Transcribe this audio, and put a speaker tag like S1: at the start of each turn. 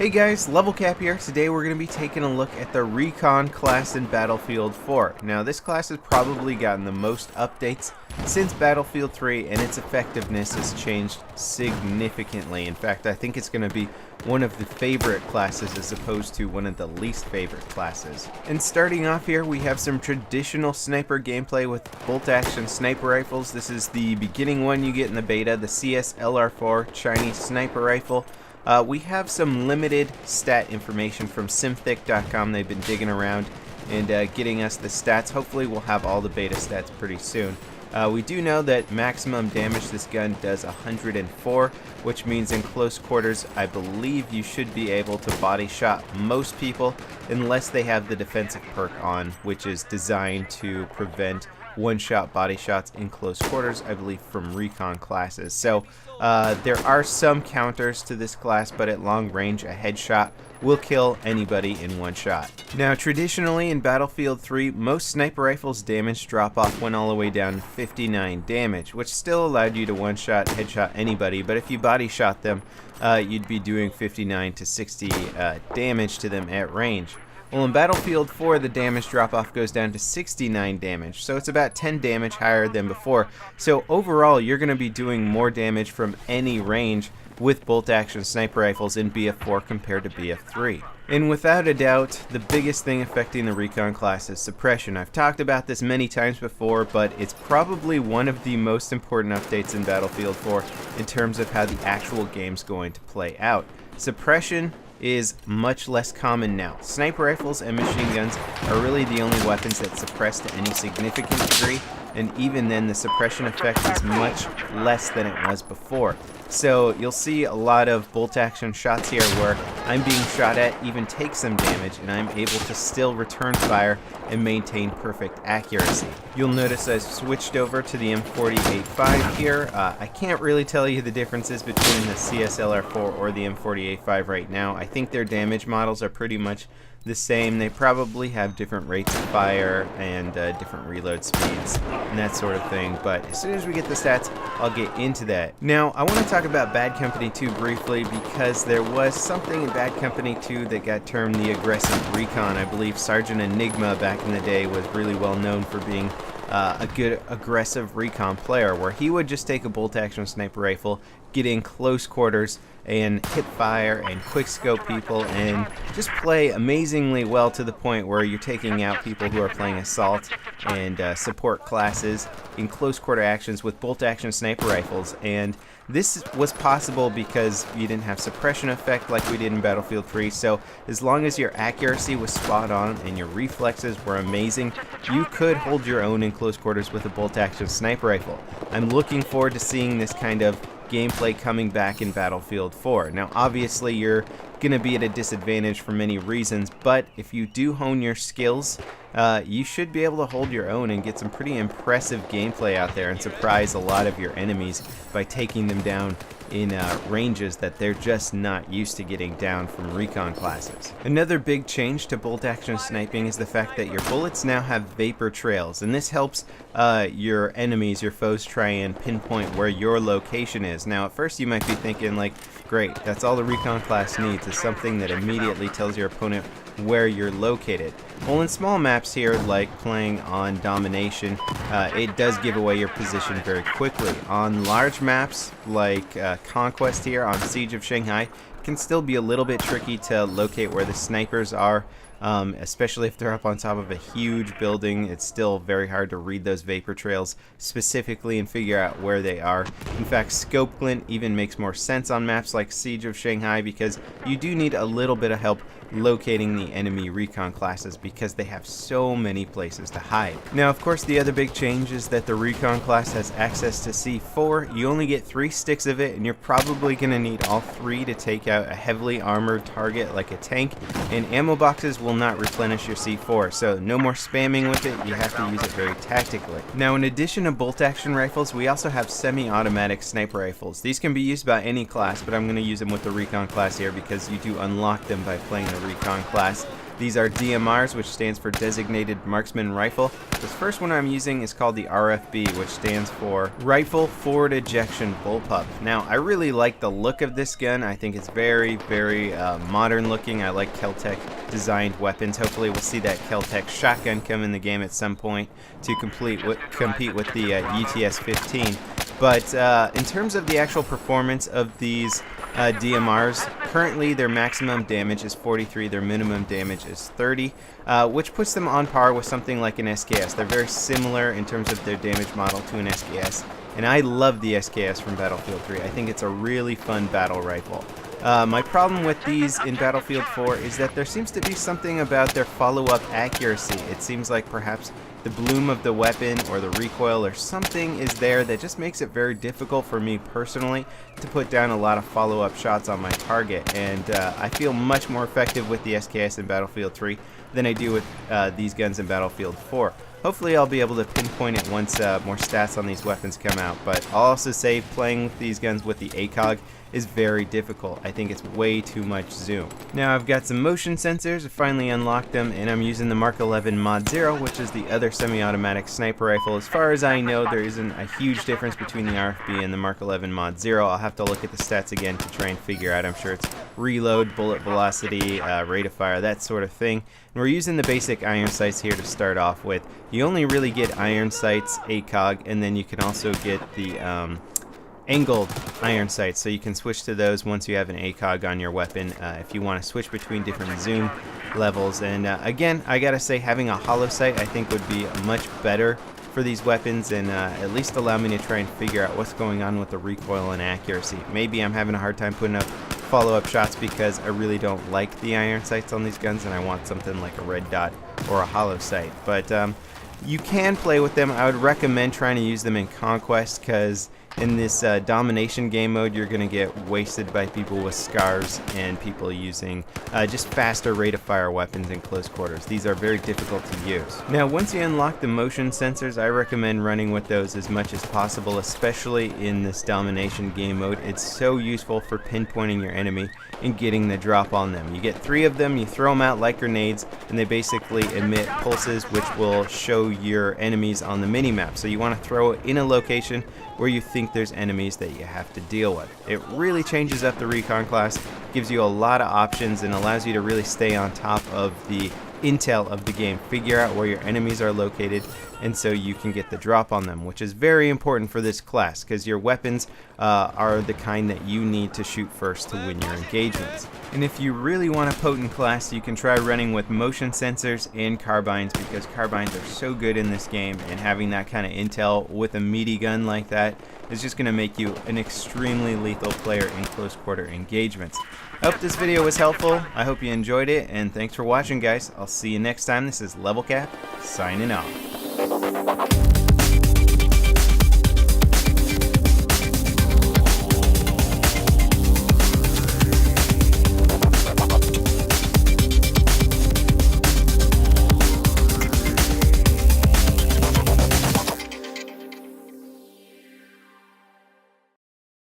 S1: Hey guys, Level Cap here. Today we're going to be taking a look at the Recon class in Battlefield 4. Now this class has probably gotten the most updates since Battlefield 3 and its effectiveness has changed significantly. In fact, I think it's going to be one of the favorite classes as opposed to one of the least favorite classes. And starting off here, we have some traditional sniper gameplay with bolt-action sniper rifles. This is the beginning one you get in the beta, the CS LR4 Chinese sniper rifle. We have some limited stat information from Simthic.com. They've been digging around and getting us the stats. Hopefully we'll have all the beta stats pretty soon. We do know that maximum damage this gun does 104, which means in close quarters I believe you should be able to body shot most people unless they have the defensive perk on, which is designed to prevent one-shot body shots in close quarters, I believe, from Recon classes. So there are some counters to this class, but at long range a headshot will kill anybody in one shot. Now traditionally in Battlefield 3, most sniper rifles damage drop off went all the way down to 59 damage, which still allowed you to one-shot headshot anybody, but if you body shot them, you'd be doing 59 to 60 damage to them at range. Well, in Battlefield 4, the damage drop-off goes down to 69 damage, so it's about 10 damage higher than before. So overall, you're going to be doing more damage from any range with bolt-action sniper rifles in BF4 compared to BF3. And without a doubt, the biggest thing affecting the Recon class is suppression. I've talked about this many times before, but it's probably one of the most important updates in Battlefield 4 in terms of how the actual game's going to play out. Suppression is much less common now. Sniper rifles and machine guns are really the only weapons that suppress to any significant degree, and even then the suppression effect is much less than it was before. So you'll see a lot of bolt action shots here where I'm being shot at, even take some damage, and I'm able to still return fire and maintain perfect accuracy. You'll notice I've switched over to the M48-5 here. I can't really tell you the differences between the CSLR4 or the M48-5 right now. I think their damage models are pretty much the same. They probably have different rates of fire and different reload speeds and that sort of thing, but as soon as we get the stats, I'll get into that. Now, I want to talk about Bad Company 2 briefly because there was something in Bad Company 2 that got termed the aggressive recon. I believe Sergeant Enigma back in the day was really well known for being a good aggressive recon player, where he would just take a bolt-action sniper rifle, get in close quarters, and hip fire and quick scope people and just play amazingly well to the point where you're taking out people who are playing assault and support classes in close quarter actions with bolt action sniper rifles. And this was possible because you didn't have suppression effect like we did in Battlefield 3, so as long as your accuracy was spot on and your reflexes were amazing, you could hold your own in close quarters with a bolt action sniper rifle. I'm looking forward to seeing this kind of gameplay coming back in Battlefield 4. Now obviously you're gonna be at a disadvantage for many reasons, but if you do hone your skills, you should be able to hold your own and get some pretty impressive gameplay out there and surprise a lot of your enemies by taking them down in ranges that they're just not used to getting down from recon classes. Another big change to bolt action sniping is the fact that your bullets now have vapor trails, and this helps your enemies, your foes, try and pinpoint where your location is. Now at first you might be thinking like, great, that's all the recon class needs, is something that immediately tells your opponent where you're located. Well, in small maps here, like playing on Domination, it does give away your position very quickly. On large maps, like Conquest here on Siege of Shanghai, it can still be a little bit tricky to locate where the snipers are, especially if they're up on top of a huge building. It's still very hard to read those vapor trails specifically and figure out where they are. In fact, scope glint even makes more sense on maps like Siege of Shanghai because you do need a little bit of help locating the enemy recon classes because they have so many places to hide. Now of course the other big change is that the recon class has access to C4. You only get 3 sticks of it, and you're probably going to need all 3 to take out a heavily armored target like a tank, and ammo boxes will not replenish your C4, so no more spamming with it. You have to use it very tactically. Now in addition to bolt action rifles, we also have semi-automatic sniper rifles. These can be used by any class, but I'm going to use them with the recon class here because you do unlock them by playing the recon class. These are DMRs, which stands for Designated Marksman Rifle. This first one I'm using is called the RFB, which stands for Rifle Forward Ejection Bullpup. Now, I really like the look of this gun. I think it's very, very modern looking. I like Kel-Tec designed weapons. Hopefully we'll see that Kel-Tec shotgun come in the game at some point to compete with the UTS-15. But in terms of the actual performance of these DMRs, currently their maximum damage is 43, their minimum damage is 30, which puts them on par with something like an SKS. They're very similar in terms of their damage model to an SKS, and I love the SKS from Battlefield 3. I think it's a really fun battle rifle. My problem with these in Battlefield 4 is that there seems to be something about their follow-up accuracy. It seems like perhaps the bloom of the weapon or the recoil or something is there that just makes it very difficult for me personally to put down a lot of follow-up shots on my target. And I feel much more effective with the SKS in Battlefield 3 than I do with these guns in Battlefield 4. Hopefully I'll be able to pinpoint it once more stats on these weapons come out, but I'll also say playing with these guns with the ACOG is very difficult. I think it's way too much zoom. Now I've got some motion sensors, I finally unlocked them, and I'm using the Mark 11 Mod 0, which is the other semi-automatic sniper rifle. As far as I know, there isn't a huge difference between the RFB and the Mark 11 Mod 0. I'll have to look at the stats again to try and figure out. I'm sure it's reload, bullet velocity, rate of fire, that sort of thing. And we're using the basic iron sights here to start off with. You only really get iron sights, ACOG, and then you can also get the angled iron sights, so you can switch to those once you have an ACOG on your weapon if you want to switch between different zoom levels. And again, I gotta say, having a hollow sight I think would be much better for these weapons, and at least allow me to try and figure out what's going on with the recoil and accuracy. Maybe I'm having a hard time putting up follow-up shots because I really don't like the iron sights on these guns and I want something like a red dot or a hollow sight. But you can play with them. I would recommend trying to use them in Conquest, because in this domination game mode you're going to get wasted by people with scars and people using just faster rate of fire weapons in close quarters. These are very difficult to use. Now once you unlock the motion sensors, I recommend running with those as much as possible, especially in this domination game mode. It's so useful for pinpointing your enemy and getting the drop on them. You get 3 of them, you throw them out like grenades, and they basically emit pulses which will show your enemies on the minimap. So you want to throw it in a location where you think there's enemies that you have to deal with. It really changes up the Recon class, gives you a lot of options, and allows you to really stay on top of the intel of the game, figure out where your enemies are located, and so you can get the drop on them, which is very important for this class because your weapons are the kind that you need to shoot first to win your engagements. And if you really want a potent class, you can try running with motion sensors and carbines, because carbines are so good in this game, and having that kind of intel with a meaty gun like that is just going to make you an extremely lethal player in close quarter engagements. I hope this video was helpful. I hope you enjoyed it, and thanks for watching, guys. I'll see you next time. This is Level Cap, signing off.